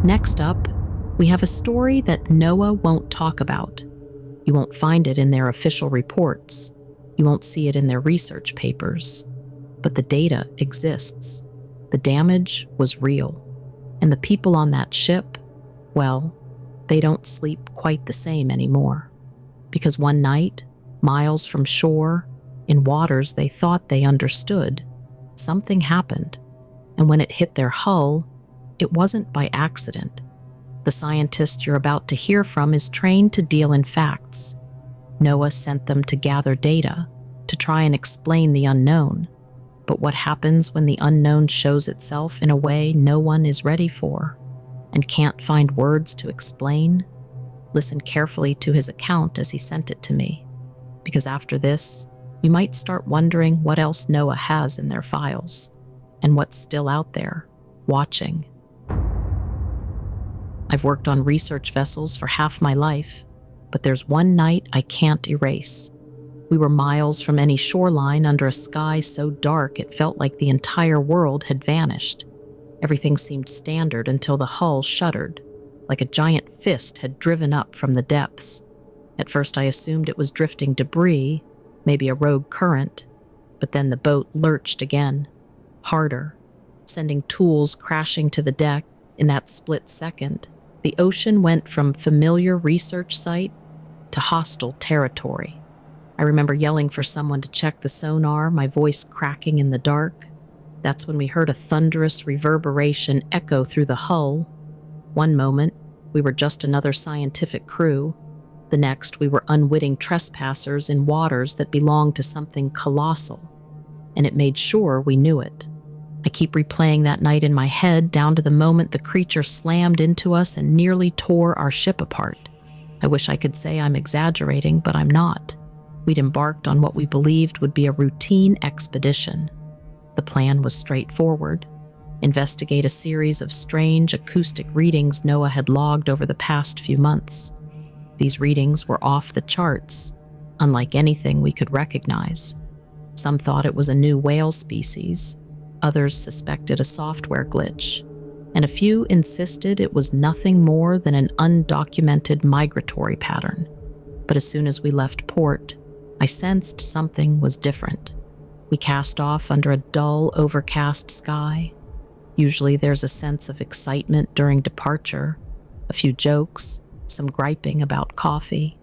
Next up, we have a story that NOAA won't talk about. You won't find it in their official reports. You won't see it in their research papers. But the data exists. The damage was real. And the people on that ship, well, they don't sleep quite the same anymore. Because one night, miles from shore, in waters they thought they understood, something happened. And when it hit their hull, it wasn't by accident. The scientist you're about to hear from is trained to deal in facts. NOAA sent them to gather data, to try and explain the unknown. But what happens when the unknown shows itself in a way no one is ready for and can't find words to explain? Listen carefully to his account as he sent it to me, because after this, you might start wondering what else NOAA has in their files and what's still out there, watching. I've worked on research vessels for half my life, but there's one night I can't erase. We were miles from any shoreline under a sky so dark it felt like the entire world had vanished. Everything seemed standard until the hull shuddered, like a giant fist had driven up from the depths. At first I assumed it was drifting debris, maybe a rogue current, but then the boat lurched again, harder, sending tools crashing to the deck. In that split second, the ocean went from familiar research site to hostile territory. I remember yelling for someone to check the sonar, my voice cracking in the dark. That's when we heard a thunderous reverberation echo through the hull. One moment, we were just another scientific crew. The next, we were unwitting trespassers in waters that belonged to something colossal. And it made sure we knew it. I keep replaying that night in my head down to the moment the creature slammed into us and nearly tore our ship apart. I wish I could say I'm exaggerating, but I'm not. We'd embarked on what we believed would be a routine expedition. The plan was straightforward. Investigate a series of strange acoustic readings NOAA had logged over the past few months. These readings were off the charts, unlike anything we could recognize. Some thought it was a new whale species. Others suspected a software glitch, and a few insisted it was nothing more than an undocumented migratory pattern. But as soon as we left port, I sensed something was different. We cast off under a dull, overcast sky. Usually there's a sense of excitement during departure, a few jokes, some griping about coffee.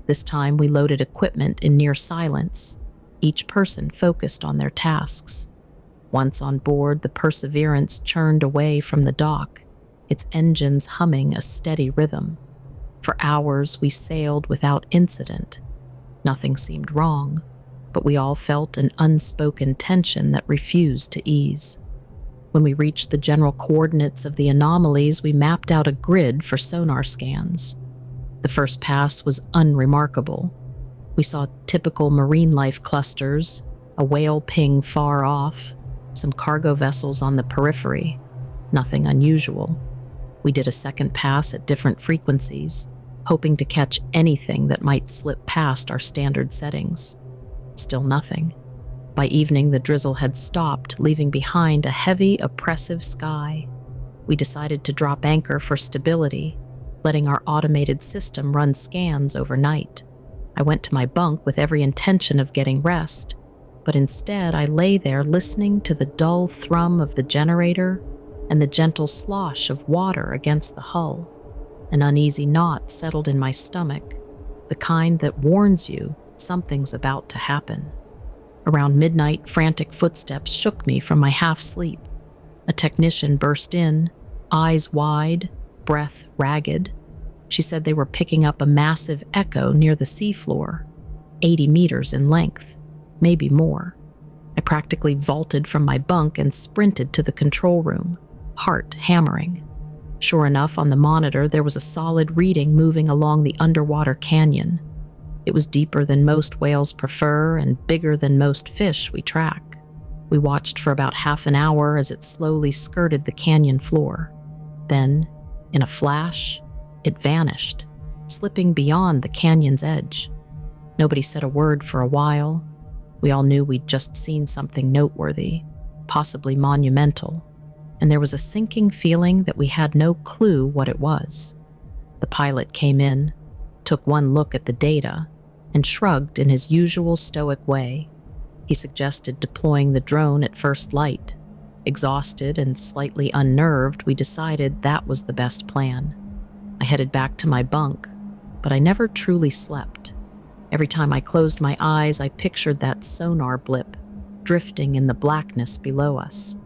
This time we loaded equipment in near silence, each person focused on their tasks. Once on board, the Perseverance churned away from the dock, its engines humming a steady rhythm. For hours, we sailed without incident. Nothing seemed wrong, but we all felt an unspoken tension that refused to ease. When we reached the general coordinates of the anomalies, we mapped out a grid for sonar scans. The first pass was unremarkable. We saw typical marine life clusters, a whale ping far off, some cargo vessels on the periphery. Nothing unusual. We did a second pass at different frequencies, hoping to catch anything that might slip past our standard settings. Still nothing. By evening, the drizzle had stopped, leaving behind a heavy, oppressive sky. We decided to drop anchor for stability, letting our automated system run scans overnight. I went to my bunk with every intention of getting rest, but instead I lay there listening to the dull thrum of the generator and the gentle slosh of water against the hull. An uneasy knot settled in my stomach, the kind that warns you something's about to happen. Around midnight, frantic footsteps shook me from my half-sleep. A technician burst in, eyes wide, breath ragged. She said they were picking up a massive echo near the seafloor, 80 meters in length, maybe more. I practically vaulted from my bunk and sprinted to the control room, heart hammering. Sure enough, on the monitor there was a solid reading moving along the underwater canyon. It was deeper than most whales prefer and bigger than most fish we track. We watched for about half an hour as it slowly skirted the canyon floor. Then, in a flash, it vanished, slipping beyond the canyon's edge. Nobody said a word for a while. We all knew we'd just seen something noteworthy, possibly monumental. and there was a sinking feeling that we had no clue what it was. The pilot came in, took one look at the data, and shrugged in his usual stoic way. He suggested deploying the drone at first light. Exhausted and slightly unnerved, we decided that was the best plan. I headed back to my bunk, but I never truly slept. Every time I closed my eyes, I pictured that sonar blip, drifting in the blackness below us.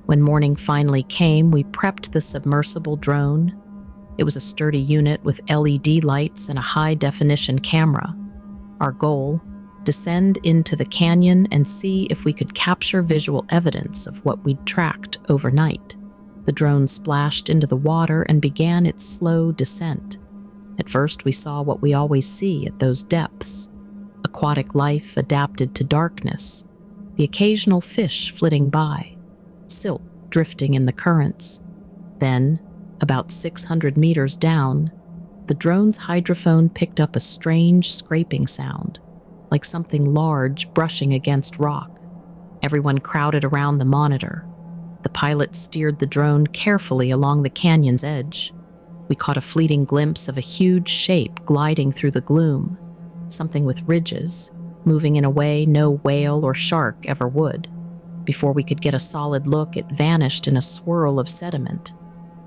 When morning finally came, we prepped the submersible drone. It was a sturdy unit with LED lights and a high-definition camera. Our goal: descend into the canyon and see if we could capture visual evidence of what we'd tracked overnight. The drone splashed into the water and began its slow descent. At first, we saw what we always see at those depths: aquatic life adapted to darkness, the occasional fish flitting by, silt drifting in the currents. Then, about 600 meters down, the drone's hydrophone picked up a strange scraping sound, like something large brushing against rock. Everyone crowded around the monitor. The pilot steered the drone carefully along the canyon's edge. We caught a fleeting glimpse of a huge shape gliding through the gloom, something with ridges, moving in a way no whale or shark ever would. Before we could get a solid look, it vanished in a swirl of sediment.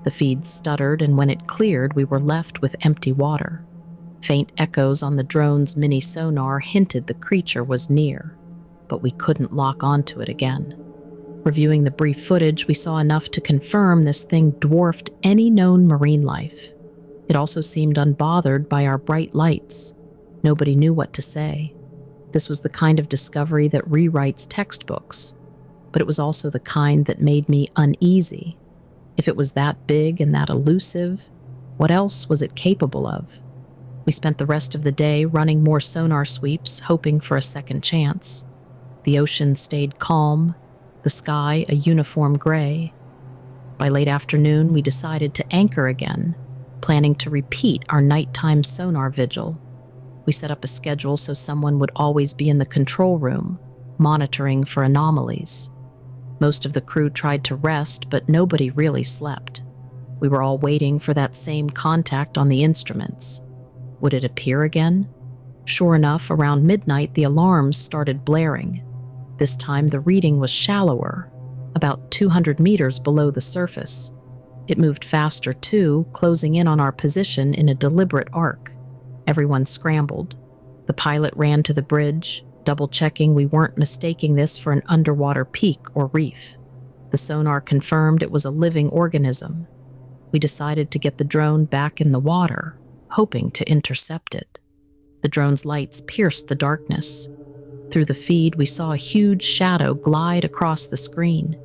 The feed stuttered, and when it cleared, we were left with empty water. Faint echoes on the drone's mini sonar hinted the creature was near, but we couldn't lock onto it again. Reviewing the brief footage, we saw enough to confirm this thing dwarfed any known marine life. It also seemed unbothered by our bright lights. Nobody knew what to say. This was the kind of discovery that rewrites textbooks, but it was also the kind that made me uneasy. If it was that big and that elusive, what else was it capable of? We spent the rest of the day running more sonar sweeps, hoping for a second chance. The ocean stayed calm, the sky a uniform gray. By late afternoon, we decided to anchor again, planning to repeat our nighttime sonar vigil. We set up a schedule so someone would always be in the control room, monitoring for anomalies. Most of the crew tried to rest, but nobody really slept. We were all waiting for that same contact on the instruments. Would it appear again? Sure enough, around midnight, the alarms started blaring. This time, the reading was shallower, about 200 meters below the surface. It moved faster, too, closing in on our position in a deliberate arc. Everyone scrambled. The pilot ran to the bridge, double-checking we weren't mistaking this for an underwater peak or reef. The sonar confirmed it was a living organism. We decided to get the drone back in the water, hoping to intercept it. The drone's lights pierced the darkness. Through the feed, we saw a huge shadow glide across the screen,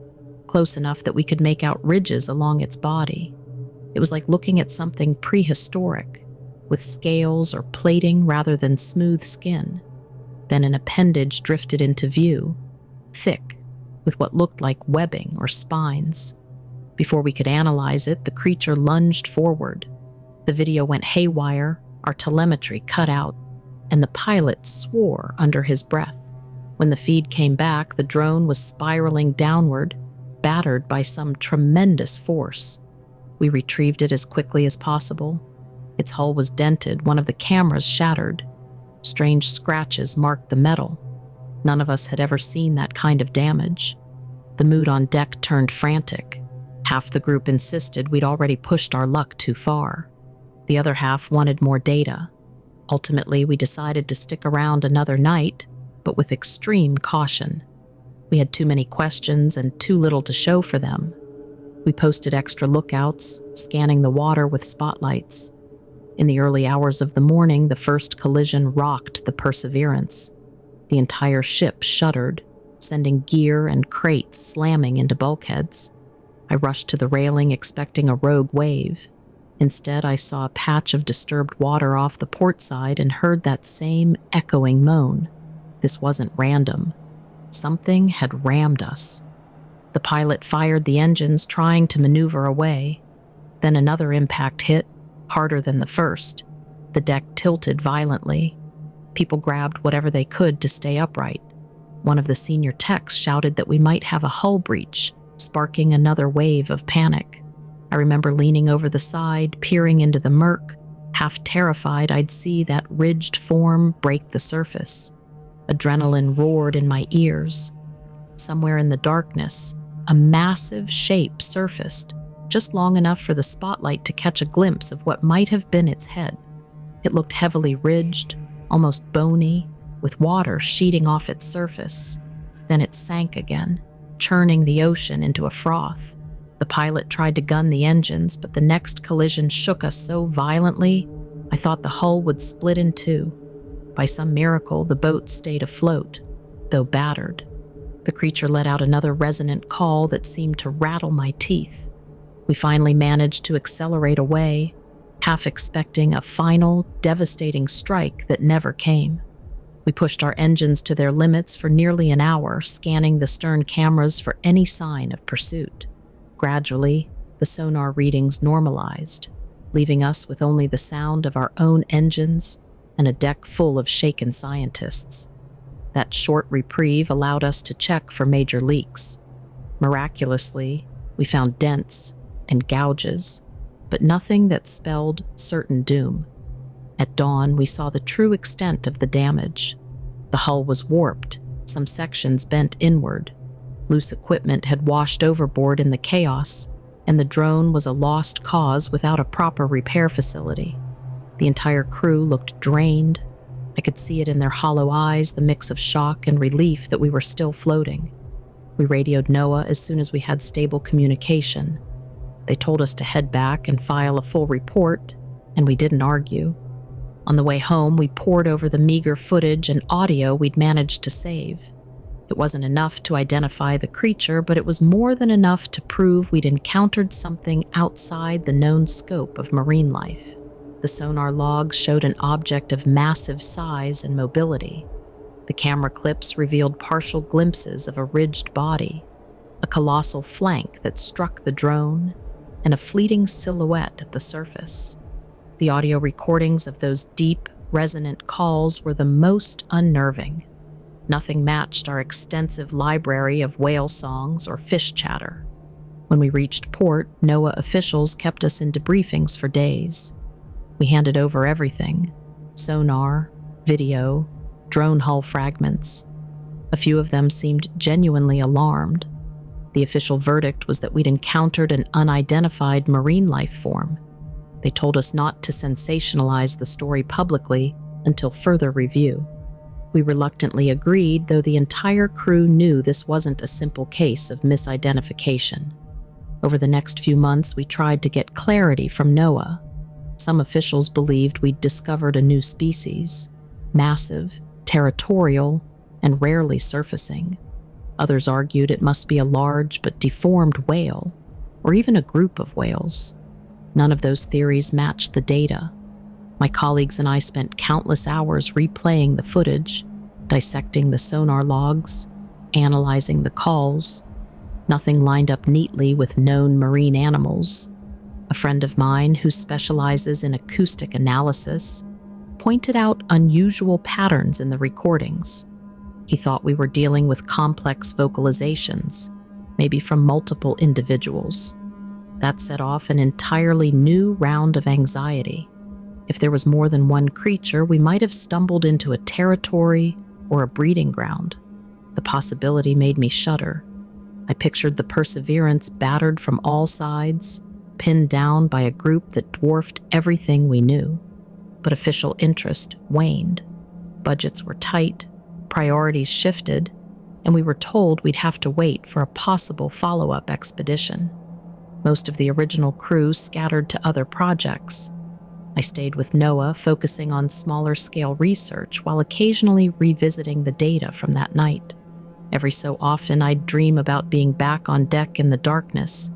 close enough that we could make out ridges along its body. It was like looking at something prehistoric, with scales or plating rather than smooth skin. Then an appendage drifted into view, thick, with what looked like webbing or spines. Before we could analyze it, the creature lunged forward. The video went haywire, our telemetry cut out, and the pilot swore under his breath. When the feed came back, the drone was spiraling downward, battered by some tremendous force. We retrieved it as quickly as possible. Its hull was dented, one of the cameras shattered. Strange scratches marked the metal. None of us had ever seen that kind of damage. The mood on deck turned frantic. Half the group insisted we'd already pushed our luck too far. The other half wanted more data. Ultimately, we decided to stick around another night, but with extreme caution. We had too many questions and too little to show for them. We posted extra lookouts, scanning the water with spotlights. In the early hours of the morning, the first collision rocked the Perseverance. The entire ship shuddered, sending gear and crates slamming into bulkheads. I rushed to the railing expecting a rogue wave. Instead, I saw a patch of disturbed water off the port side and heard that same echoing moan. This wasn't random. Something had rammed us. The pilot fired the engines, trying to maneuver away. Then another impact hit, harder than the first. The deck tilted violently. People grabbed whatever they could to stay upright. One of the senior techs shouted that we might have a hull breach, sparking another wave of panic. I remember leaning over the side, peering into the murk, half terrified I'd see that ridged form break the surface. Adrenaline roared in my ears. Somewhere in the darkness, a massive shape surfaced, just long enough for the spotlight to catch a glimpse of what might have been its head. It looked heavily ridged, almost bony, with water sheeting off its surface. Then it sank again, churning the ocean into a froth. The pilot tried to gun the engines, but the next collision shook us so violently, I thought the hull would split in two. By some miracle, the boat stayed afloat, though battered. The creature let out another resonant call that seemed to rattle my teeth. We finally managed to accelerate away, half expecting a final, devastating strike that never came. We pushed our engines to their limits for nearly an hour, scanning the stern cameras for any sign of pursuit. Gradually, the sonar readings normalized, leaving us with only the sound of our own engines and a deck full of shaken scientists. That short reprieve allowed us to check for major leaks. Miraculously, we found dents and gouges, but nothing that spelled certain doom. At dawn, we saw the true extent of the damage. The hull was warped, some sections bent inward. Loose equipment had washed overboard in the chaos, and the drone was a lost cause without a proper repair facility. The entire crew looked drained. I could see it in their hollow eyes, the mix of shock and relief that we were still floating. We radioed NOAA as soon as we had stable communication. They told us to head back and file a full report, and we didn't argue. On the way home, we pored over the meager footage and audio we'd managed to save. It wasn't enough to identify the creature, but it was more than enough to prove we'd encountered something outside the known scope of marine life. The sonar logs showed an object of massive size and mobility. The camera clips revealed partial glimpses of a ridged body, a colossal flank that struck the drone, and a fleeting silhouette at the surface. The audio recordings of those deep, resonant calls were the most unnerving. Nothing matched our extensive library of whale songs or fish chatter. When we reached port, NOAA officials kept us in debriefings for days. We handed over everything: sonar, video, drone hull fragments. A few of them seemed genuinely alarmed. The official verdict was that we'd encountered an unidentified marine life form. They told us not to sensationalize the story publicly until further review. We reluctantly agreed, though the entire crew knew this wasn't a simple case of misidentification. Over the next few months, we tried to get clarity from NOAA. Some officials believed we'd discovered a new species, massive, territorial, and rarely surfacing. Others argued it must be a large but deformed whale, or even a group of whales. None of those theories matched the data. My colleagues and I spent countless hours replaying the footage, dissecting the sonar logs, analyzing the calls. Nothing lined up neatly with known marine animals. A friend of mine who specializes in acoustic analysis pointed out unusual patterns in the recordings. He thought we were dealing with complex vocalizations, maybe from multiple individuals. That set off an entirely new round of anxiety. If there was more than one creature, we might have stumbled into a territory or a breeding ground. The possibility made me shudder. I pictured the Perseverance battered from all sides, pinned down by a group that dwarfed everything we knew. But official interest waned. Budgets were tight, priorities shifted, and we were told we'd have to wait for a possible follow-up expedition. Most of the original crew scattered to other projects. I stayed with NOAA, focusing on smaller-scale research while occasionally revisiting the data from that night. Every so often, I'd dream about being back on deck in the darkness,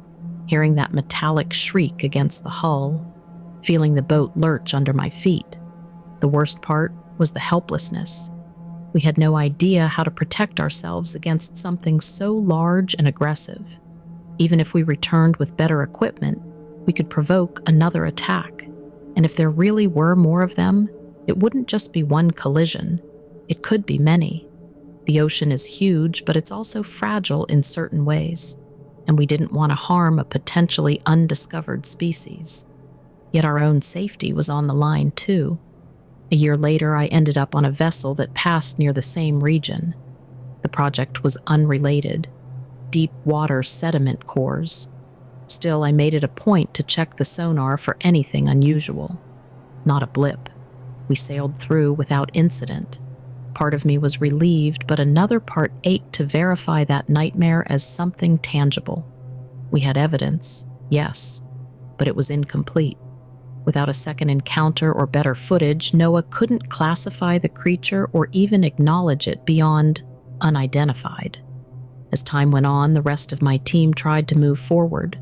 hearing that metallic shriek against the hull, feeling the boat lurch under my feet. The worst part was the helplessness. We had no idea how to protect ourselves against something so large and aggressive. Even if we returned with better equipment, we could provoke another attack. And if there really were more of them, it wouldn't just be one collision. It could be many. The ocean is huge, but it's also fragile in certain ways. and we didn't want to harm a potentially undiscovered species. Yet our own safety was on the line too. A year later, I ended up on a vessel that passed near the same region. The project was unrelated, deep water sediment cores. Still, I made it a point to check the sonar for anything unusual. Not a blip. We sailed through without incident. Part of me was relieved, but another part ached to verify that nightmare as something tangible. We had evidence, yes, but it was incomplete. Without a second encounter or better footage, NOAA couldn't classify the creature or even acknowledge it beyond unidentified. As time went on, the rest of my team tried to move forward.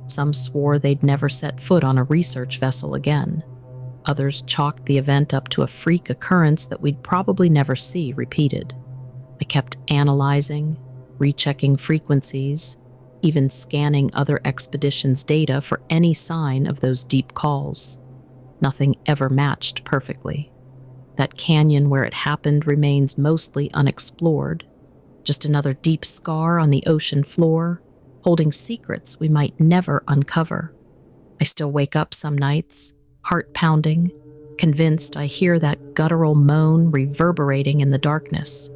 Some swore they'd never set foot on a research vessel again. Others chalked the event up to a freak occurrence that we'd probably never see repeated. I kept analyzing, rechecking frequencies, even scanning other expeditions' data for any sign of those deep calls. Nothing ever matched perfectly. That canyon where it happened remains mostly unexplored, just another deep scar on the ocean floor, holding secrets we might never uncover. I still wake up some nights, heart pounding, convinced I hear that guttural moan reverberating in the darkness.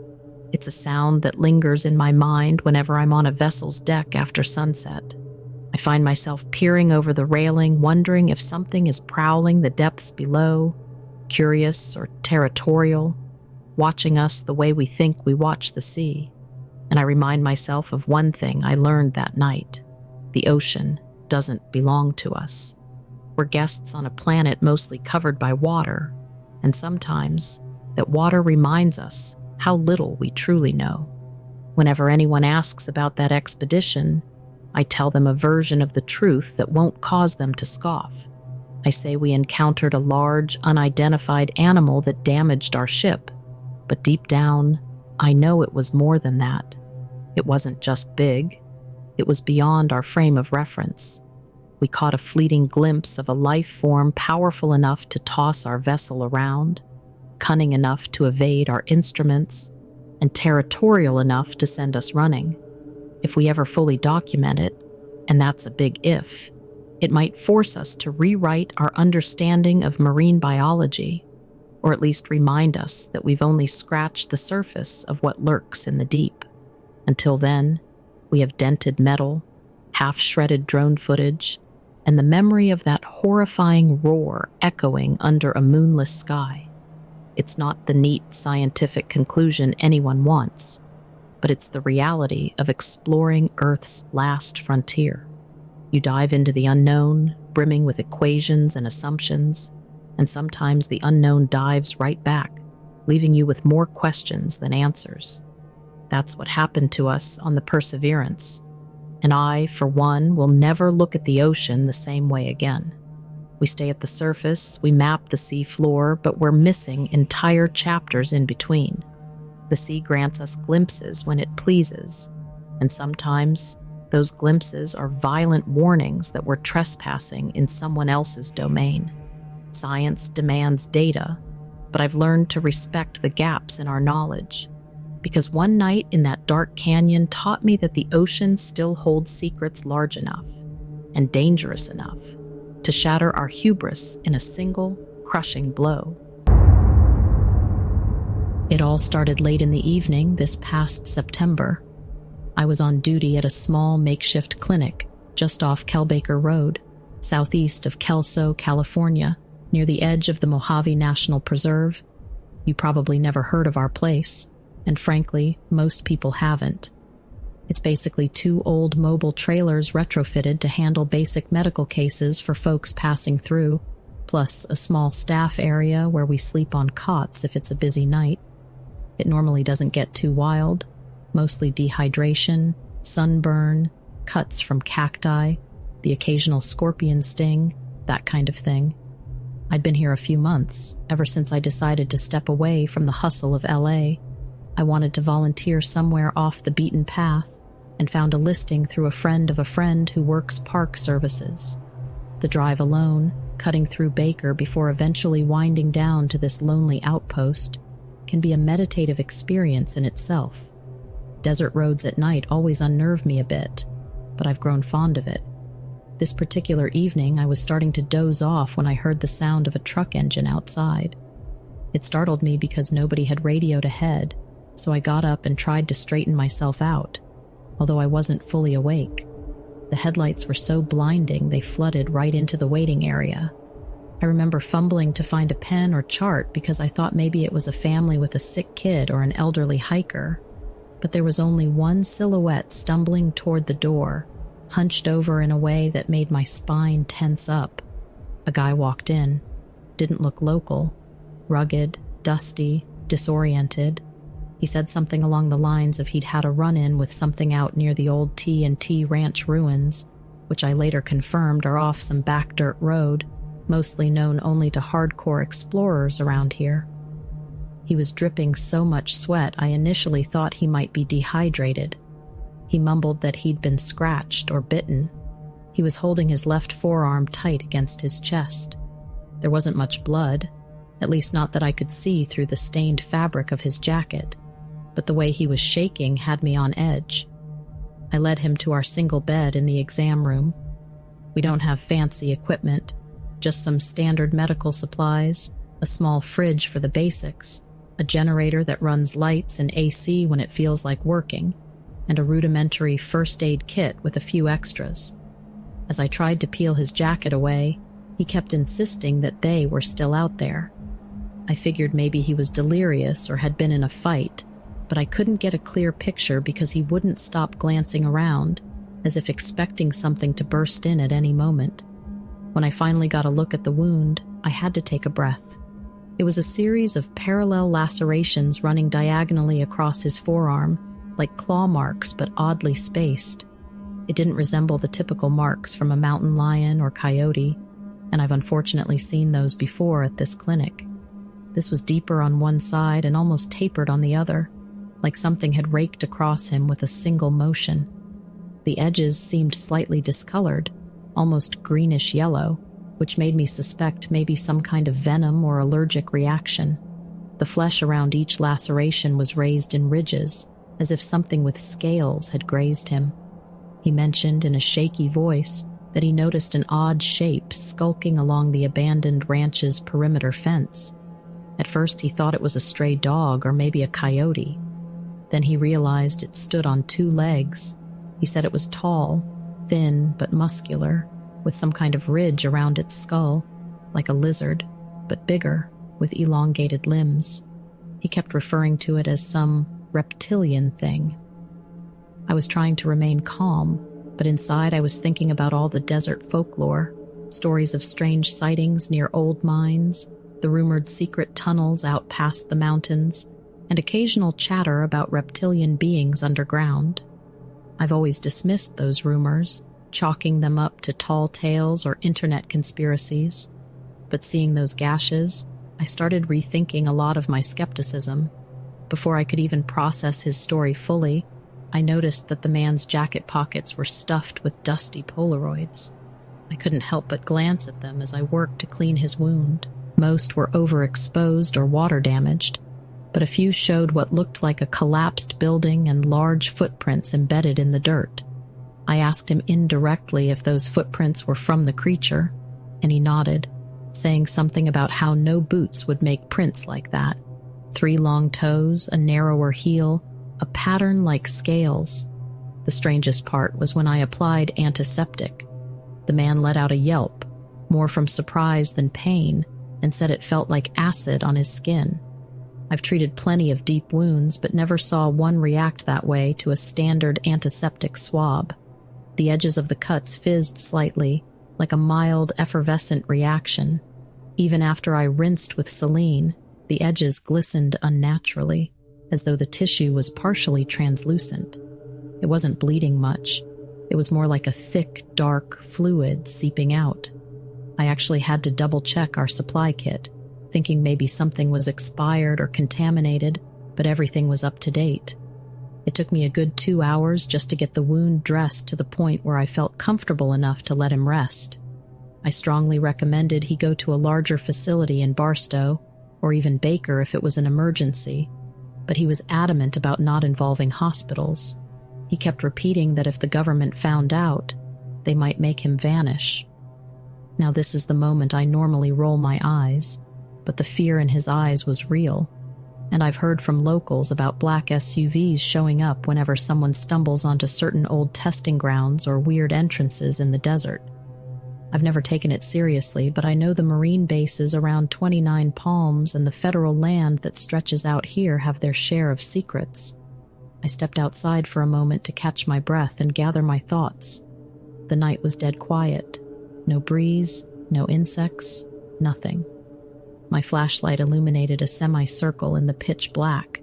It's a sound that lingers in my mind whenever I'm on a vessel's deck after sunset. I find myself peering over the railing, wondering if something is prowling the depths below, curious or territorial, watching us the way we think we watch the sea. And I remind myself of one thing I learned that night. The ocean doesn't belong to us. We're guests on a planet mostly covered by water, and sometimes that water reminds us how little we truly know. Whenever anyone asks about that expedition, I tell them a version of the truth that won't cause them to scoff. I say we encountered a large, unidentified animal that damaged our ship, but deep down, I know it was more than that. It wasn't just big. It was beyond our frame of reference. We caught a fleeting glimpse of a life form powerful enough to toss our vessel around, cunning enough to evade our instruments, and territorial enough to send us running. If we ever fully document it, and that's a big if, it might force us to rewrite our understanding of marine biology, or at least remind us that we've only scratched the surface of what lurks in the deep. Until then, we have dented metal, half-shredded drone footage, and the memory of that horrifying roar echoing under a moonless sky. It's not the neat scientific conclusion anyone wants, but it's the reality of exploring Earth's last frontier. You dive into the unknown, brimming with equations and assumptions, and sometimes the unknown dives right back, leaving you with more questions than answers. That's what happened to us on the Perseverance, and I, for one, will never look at the ocean the same way again. We stay at the surface, we map the sea floor, but we're missing entire chapters in between. The sea grants us glimpses when it pleases, and sometimes those glimpses are violent warnings that we're trespassing in someone else's domain. Science demands data, but I've learned to respect the gaps in our knowledge, because one night in that dark canyon taught me that the ocean still holds secrets large enough and dangerous enough to shatter our hubris in a single, crushing blow. It all started late in the evening this past September. I was on duty at a small makeshift clinic just off Kelbaker Road, southeast of Kelso, California, near the edge of the Mojave National Preserve. You probably never heard of our place, and frankly, most people haven't. It's basically 2 old mobile trailers retrofitted to handle basic medical cases for folks passing through, plus a small staff area where we sleep on cots if it's a busy night. It normally doesn't get too wild, mostly dehydration, sunburn, cuts from cacti, the occasional scorpion sting, that kind of thing. I'd been here a few months, ever since I decided to step away from the hustle of LA. I wanted to volunteer somewhere off the beaten path, and found a listing through a friend of a friend who works park services. The drive alone, cutting through Baker before eventually winding down to this lonely outpost, can be a meditative experience in itself. Desert roads at night always unnerve me a bit, but I've grown fond of it. This particular evening, I was starting to doze off when I heard the sound of a truck engine outside. It startled me because nobody had radioed ahead, so I got up and tried to straighten myself out, although I wasn't fully awake. The headlights were so blinding they flooded right into the waiting area. I remember fumbling to find a pen or chart because I thought maybe it was a family with a sick kid or an elderly hiker, but there was only one silhouette stumbling toward the door, hunched over in a way that made my spine tense up. A guy walked in, didn't look local, rugged, dusty, disoriented. He said something along the lines of he'd had a run-in with something out near the old T&T Ranch ruins, which I later confirmed are off some back dirt road, mostly known only to hardcore explorers around here. He was dripping so much sweat I initially thought he might be dehydrated. He mumbled that he'd been scratched or bitten. He was holding his left forearm tight against his chest. There wasn't much blood, at least not that I could see through the stained fabric of his jacket, but the way he was shaking had me on edge. I led him to our single bed in the exam room. We don't have fancy equipment, just some standard medical supplies, a small fridge for the basics, a generator that runs lights and AC when it feels like working, and a rudimentary first aid kit with a few extras. As I tried to peel his jacket away, he kept insisting that they were still out there. I figured maybe he was delirious or had been in a fight, but I couldn't get a clear picture because he wouldn't stop glancing around, as if expecting something to burst in at any moment. When I finally got a look at the wound, I had to take a breath. It was a series of parallel lacerations running diagonally across his forearm, like claw marks but oddly spaced. It didn't resemble the typical marks from a mountain lion or coyote, and I've unfortunately seen those before at this clinic. This was deeper on one side and almost tapered on the other, like something had raked across him with a single motion. The edges seemed slightly discolored, almost greenish yellow, which made me suspect maybe some kind of venom or allergic reaction. The flesh around each laceration was raised in ridges, as if something with scales had grazed him. He mentioned in a shaky voice that he noticed an odd shape skulking along the abandoned ranch's perimeter fence. At first he thought it was a stray dog or maybe a coyote. Then he realized it stood on two legs. He said it was tall, thin but muscular, with some kind of ridge around its skull, like a lizard, but bigger, with elongated limbs. He kept referring to it as some reptilian thing. I was trying to remain calm, but inside I was thinking about all the desert folklore, stories of strange sightings near old mines, the rumored secret tunnels out past the mountains, and occasional chatter about reptilian beings underground. I've always dismissed those rumors, chalking them up to tall tales or internet conspiracies, but seeing those gashes, I started rethinking a lot of my skepticism. Before I could even process his story fully, I noticed that the man's jacket pockets were stuffed with dusty Polaroids. I couldn't help but glance at them as I worked to clean his wound. Most were overexposed or water damaged, but a few showed what looked like a collapsed building and large footprints embedded in the dirt. I asked him indirectly if those footprints were from the creature, and he nodded, saying something about how no boots would make prints like that. 3 long toes, a narrower heel, a pattern like scales. The strangest part was when I applied antiseptic. The man let out a yelp, more from surprise than pain, and said it felt like acid on his skin. I've treated plenty of deep wounds, but never saw one react that way to a standard antiseptic swab. The edges of the cuts fizzed slightly, like a mild effervescent reaction. Even after I rinsed with saline, the edges glistened unnaturally, as though the tissue was partially translucent. It wasn't bleeding much. It was more like a thick, dark fluid seeping out. I actually had to double-check our supply kit, thinking maybe something was expired or contaminated, but everything was up to date. It took me a good 2 hours just to get the wound dressed to the point where I felt comfortable enough to let him rest. I strongly recommended he go to a larger facility in Barstow, or even Baker if it was an emergency, but he was adamant about not involving hospitals. He kept repeating that if the government found out, they might make him vanish. Now this is the moment I normally roll my eyes, but the fear in his eyes was real, and I've heard from locals about black SUVs showing up whenever someone stumbles onto certain old testing grounds or weird entrances in the desert. I've never taken it seriously, but I know the Marine bases around 29 Palms and the federal land that stretches out here have their share of secrets. I stepped outside for a moment to catch my breath and gather my thoughts. The night was dead quiet. No breeze, no insects, nothing. My flashlight illuminated a semicircle in the pitch black,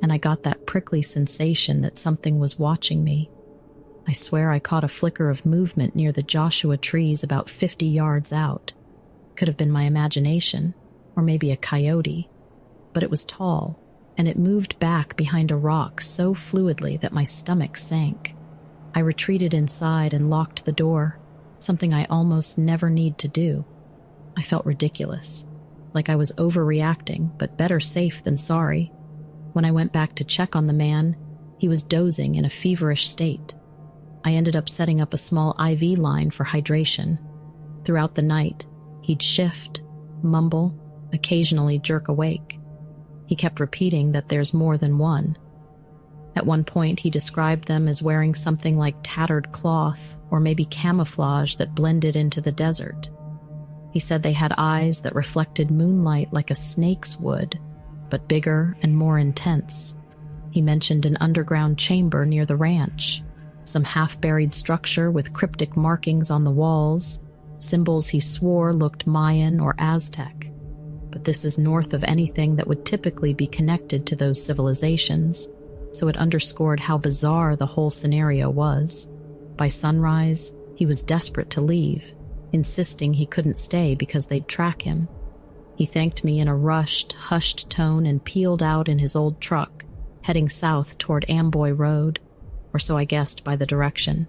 and I got that prickly sensation that something was watching me. I swear I caught a flicker of movement near the Joshua trees about 50 yards out. Could have been my imagination, or maybe a coyote, but it was tall, and it moved back behind a rock so fluidly that my stomach sank. I retreated inside and locked the door, something I almost never need to do. I felt ridiculous, like I was overreacting, but better safe than sorry. When I went back to check on the man, he was dozing in a feverish state. I ended up setting up a small IV line for hydration. Throughout the night, he'd shift, mumble, occasionally jerk awake. He kept repeating that there's more than one. At one point, he described them as wearing something like tattered cloth or maybe camouflage that blended into the desert. He said they had eyes that reflected moonlight like a snake's would, but bigger and more intense. He mentioned an underground chamber near the ranch, some half-buried structure with cryptic markings on the walls, symbols he swore looked Mayan or Aztec. But this is north of anything that would typically be connected to those civilizations, so it underscored how bizarre the whole scenario was. By sunrise, he was desperate to leave, insisting he couldn't stay because they'd track him. He thanked me in a rushed, hushed tone and peeled out in his old truck, heading south toward Amboy Road, or so I guessed by the direction.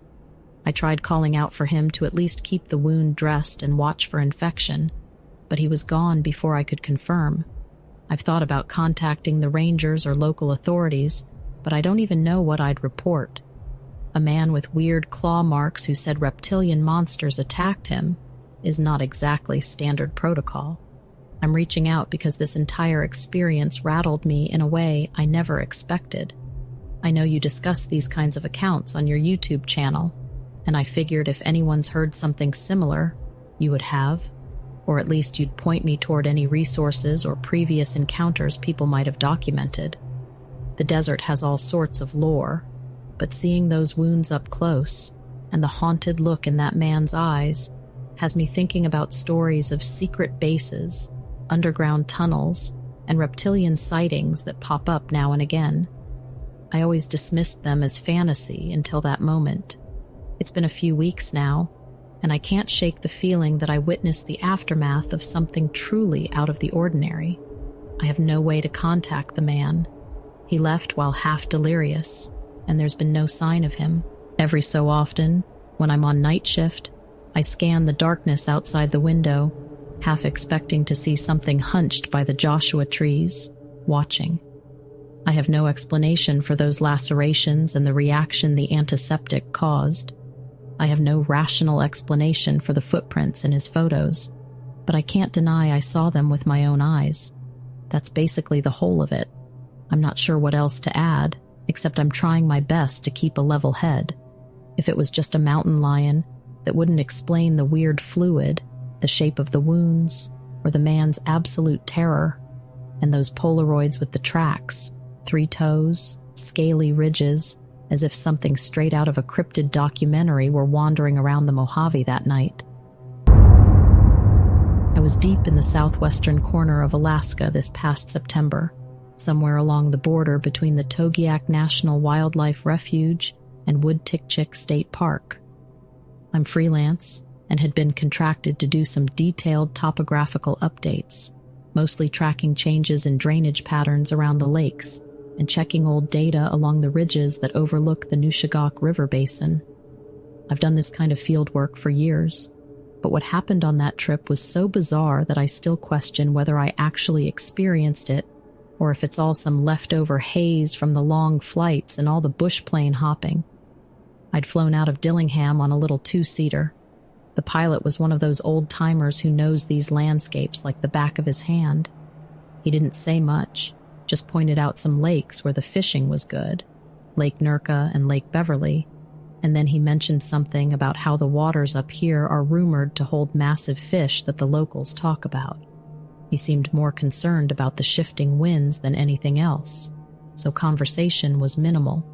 I tried calling out for him to at least keep the wound dressed and watch for infection, but he was gone before I could confirm. I've thought about contacting the rangers or local authorities, but I don't even know what I'd report. A man with weird claw marks who said reptilian monsters attacked him is not exactly standard protocol. I'm reaching out because this entire experience rattled me in a way I never expected. I know you discuss these kinds of accounts on your YouTube channel, and I figured if anyone's heard something similar, you would have, or at least you'd point me toward any resources or previous encounters people might have documented. The desert has all sorts of lore, but seeing those wounds up close and the haunted look in that man's eyes has me thinking about stories of secret bases, underground tunnels, and reptilian sightings that pop up now and again. I always dismissed them as fantasy until that moment. It's been a few weeks now, and I can't shake the feeling that I witnessed the aftermath of something truly out of the ordinary. I have no way to contact the man. He left while half delirious, and there's been no sign of him. Every so often, when I'm on night shift, I scan the darkness outside the window, half expecting to see something hunched by the Joshua trees, watching. I have no explanation for those lacerations and the reaction the antiseptic caused. I have no rational explanation for the footprints in his photos, but I can't deny I saw them with my own eyes. That's basically the whole of it. I'm not sure what else to add, except I'm trying my best to keep a level head. If it was just a mountain lion, that wouldn't explain the weird fluid, the shape of the wounds, or the man's absolute terror, and those Polaroids with the tracks, 3 toes, scaly ridges, as if something straight out of a cryptid documentary were wandering around the Mojave that night. I was deep in the southwestern corner of Alaska this past September, somewhere along the border between the Togiak National Wildlife Refuge and Wood-Tikchik State Park. I'm freelance and had been contracted to do some detailed topographical updates, mostly tracking changes in drainage patterns around the lakes and checking old data along the ridges that overlook the Nushagak River Basin. I've done this kind of field work for years, but what happened on that trip was so bizarre that I still question whether I actually experienced it or if it's all some leftover haze from the long flights and all the bush plane hopping. I'd flown out of Dillingham on a little two-seater. The pilot was one of those old-timers who knows these landscapes like the back of his hand. He didn't say much, just pointed out some lakes where the fishing was good, Lake Nurka and Lake Beverly, and then he mentioned something about how the waters up here are rumored to hold massive fish that the locals talk about. He seemed more concerned about the shifting winds than anything else, so conversation was minimal.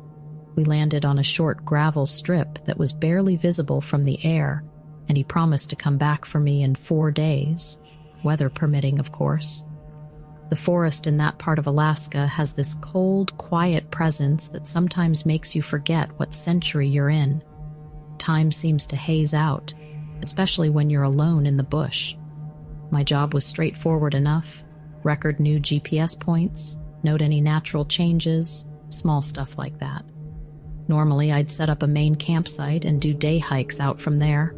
We landed on a short gravel strip that was barely visible from the air, and he promised to come back for me in 4 days, weather permitting, of course. The forest in that part of Alaska has this cold, quiet presence that sometimes makes you forget what century you're in. Time seems to haze out, especially when you're alone in the bush. My job was straightforward enough: record new GPS points, note any natural changes, small stuff like that. Normally, I'd set up a main campsite and do day hikes out from there,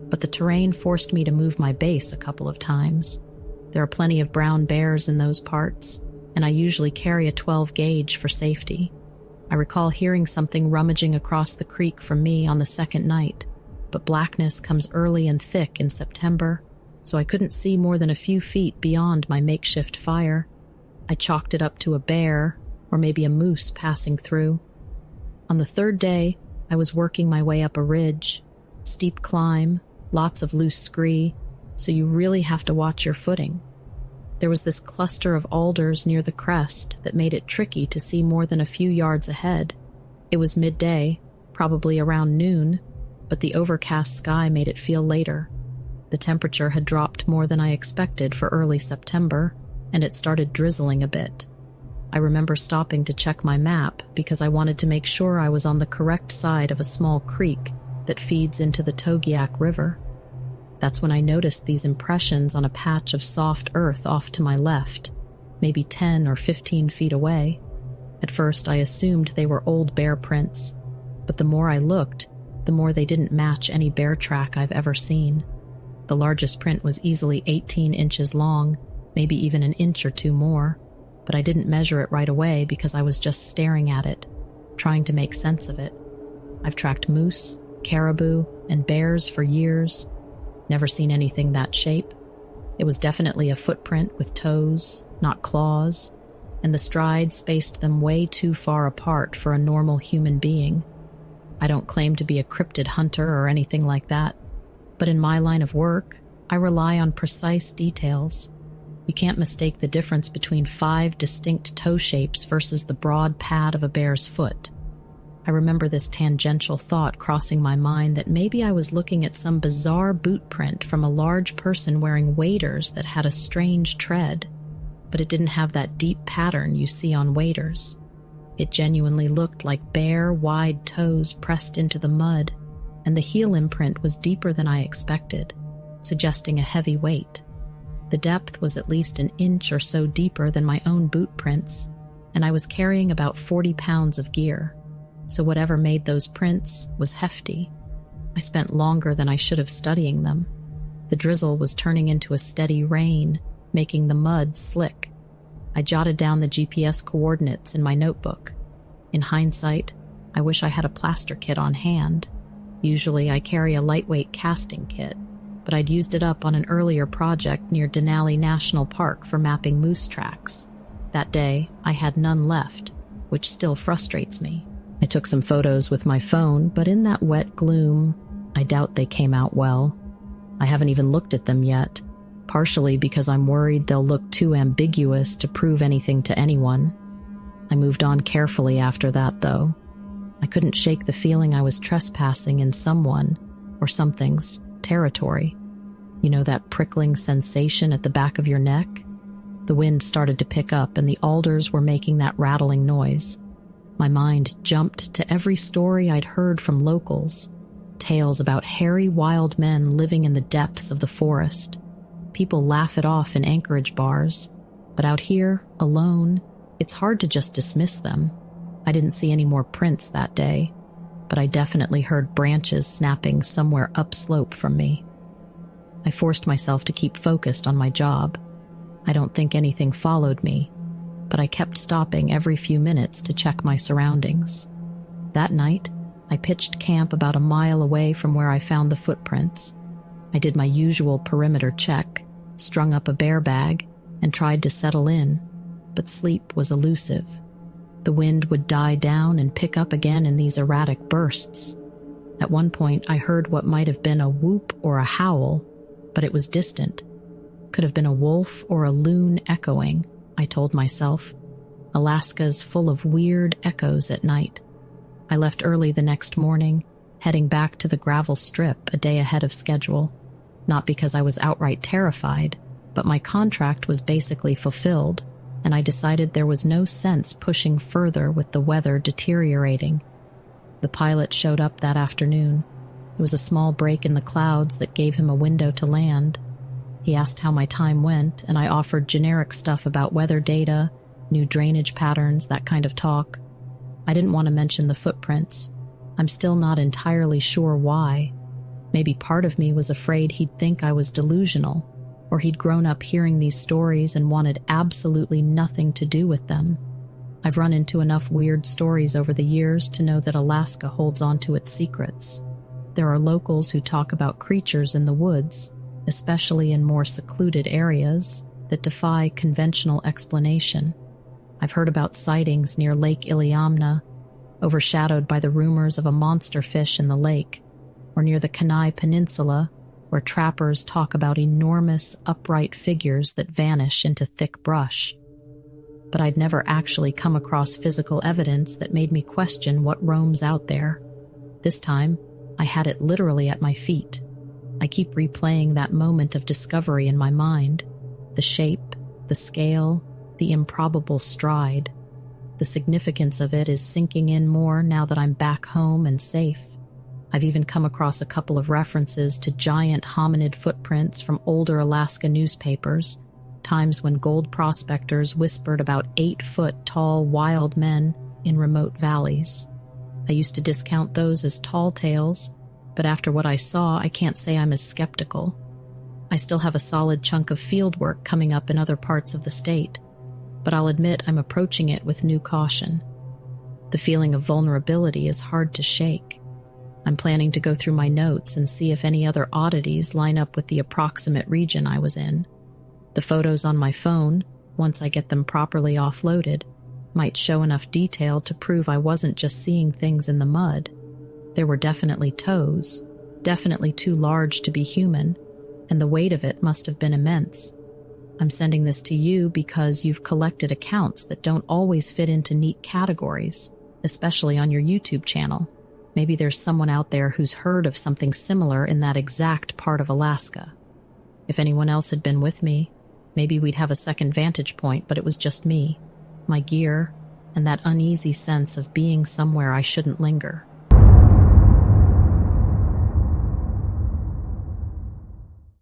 but the terrain forced me to move my base a couple of times. There are plenty of brown bears in those parts, and I usually carry a 12 gauge for safety. I recall hearing something rummaging across the creek from me on the second night, but blackness comes early and thick in September, so I couldn't see more than a few feet beyond my makeshift fire. I chalked it up to a bear, or maybe a moose passing through. On the third day, I was working my way up a ridge, steep climb, lots of loose scree, so you really have to watch your footing. There was this cluster of alders near the crest that made it tricky to see more than a few yards ahead. It was midday, probably around noon, but the overcast sky made it feel later. The temperature had dropped more than I expected for early September, and it started drizzling a bit. I remember stopping to check my map because I wanted to make sure I was on the correct side of a small creek that feeds into the Togiak River. That's when I noticed these impressions on a patch of soft earth off to my left, maybe 10 or 15 feet away. At first, I assumed they were old bear prints, but the more I looked, the more they didn't match any bear track I've ever seen. The largest print was easily 18 inches long, maybe even an inch or two more, but I didn't measure it right away because I was just staring at it, trying to make sense of it. I've tracked moose, caribou, and bears for years. Never seen anything that shape. It was definitely a footprint with toes, not claws, and the stride spaced them way too far apart for a normal human being. I don't claim to be a cryptid hunter or anything like that, but in my line of work, I rely on precise details. You can't mistake the difference between 5 distinct toe shapes versus the broad pad of a bear's foot. I remember this tangential thought crossing my mind that maybe I was looking at some bizarre boot print from a large person wearing waders that had a strange tread, but it didn't have that deep pattern you see on waders. It genuinely looked like bare, wide toes pressed into the mud, and the heel imprint was deeper than I expected, suggesting a heavy weight. The depth was at least an inch or so deeper than my own boot prints, and I was carrying about 40 pounds of gear. So whatever made those prints was hefty. I spent longer than I should have studying them. The drizzle was turning into a steady rain, making the mud slick. I jotted down the GPS coordinates in my notebook. In hindsight, I wish I had a plaster kit on hand. Usually I carry a lightweight casting kit, but I'd used it up on an earlier project near Denali National Park for mapping moose tracks. That day, I had none left, which still frustrates me. I took some photos with my phone, but in that wet gloom, I doubt they came out well. I haven't even looked at them yet, partially because I'm worried they'll look too ambiguous to prove anything to anyone. I moved on carefully after that, though. I couldn't shake the feeling I was trespassing in someone or something's territory. You know that prickling sensation at the back of your neck? The wind started to pick up and the alders were making that rattling noise. My mind jumped to every story I'd heard from locals, tales about hairy wild men living in the depths of the forest. People laugh it off in Anchorage bars, but out here, alone, it's hard to just dismiss them. I didn't see any more prints that day, but I definitely heard branches snapping somewhere upslope from me. I forced myself to keep focused on my job. I don't think anything followed me, but I kept stopping every few minutes to check my surroundings. That night, I pitched camp about a mile away from where I found the footprints. I did my usual perimeter check, strung up a bear bag, and tried to settle in, but sleep was elusive. The wind would die down and pick up again in these erratic bursts. At one point, I heard what might have been a whoop or a howl, but it was distant. Could have been a wolf or a loon echoing, I told myself. Alaska's full of weird echoes at night. I left early the next morning, heading back to the gravel strip a day ahead of schedule. Not because I was outright terrified, but my contract was basically fulfilled, and I decided there was no sense pushing further with the weather deteriorating. The pilot showed up that afternoon. It was a small break in the clouds that gave him a window to land. He asked how my time went, and I offered generic stuff about weather data, new drainage patterns, that kind of talk. I didn't want to mention the footprints. I'm still not entirely sure why. Maybe part of me was afraid he'd think I was delusional, or he'd grown up hearing these stories and wanted absolutely nothing to do with them. I've run into enough weird stories over the years to know that Alaska holds on to its secrets. There are locals who talk about creatures in the woods, especially in more secluded areas, that defy conventional explanation. I've heard about sightings near Lake Iliamna, overshadowed by the rumors of a monster fish in the lake, or near the Kenai Peninsula, where trappers talk about enormous, upright figures that vanish into thick brush. But I'd never actually come across physical evidence that made me question what roams out there. This time, I had it literally at my feet. I keep replaying that moment of discovery in my mind. The shape, the scale, the improbable stride. The significance of it is sinking in more now that I'm back home and safe. I've even come across a couple of references to giant hominid footprints from older Alaska newspapers, times when gold prospectors whispered about 8-foot-tall wild men in remote valleys. I used to discount those as tall tales, but after what I saw, I can't say I'm as skeptical. I still have a solid chunk of field work coming up in other parts of the state, but I'll admit I'm approaching it with new caution. The feeling of vulnerability is hard to shake. I'm planning to go through my notes and see if any other oddities line up with the approximate region I was in. The photos on my phone, once I get them properly offloaded, might show enough detail to prove I wasn't just seeing things in the mud. There were definitely toes, definitely too large to be human, and the weight of it must have been immense. I'm sending this to you because you've collected accounts that don't always fit into neat categories, especially on your YouTube channel. Maybe there's someone out there who's heard of something similar in that exact part of Alaska. If anyone else had been with me, maybe we'd have a second vantage point, but it was just me, my gear, and that uneasy sense of being somewhere I shouldn't linger.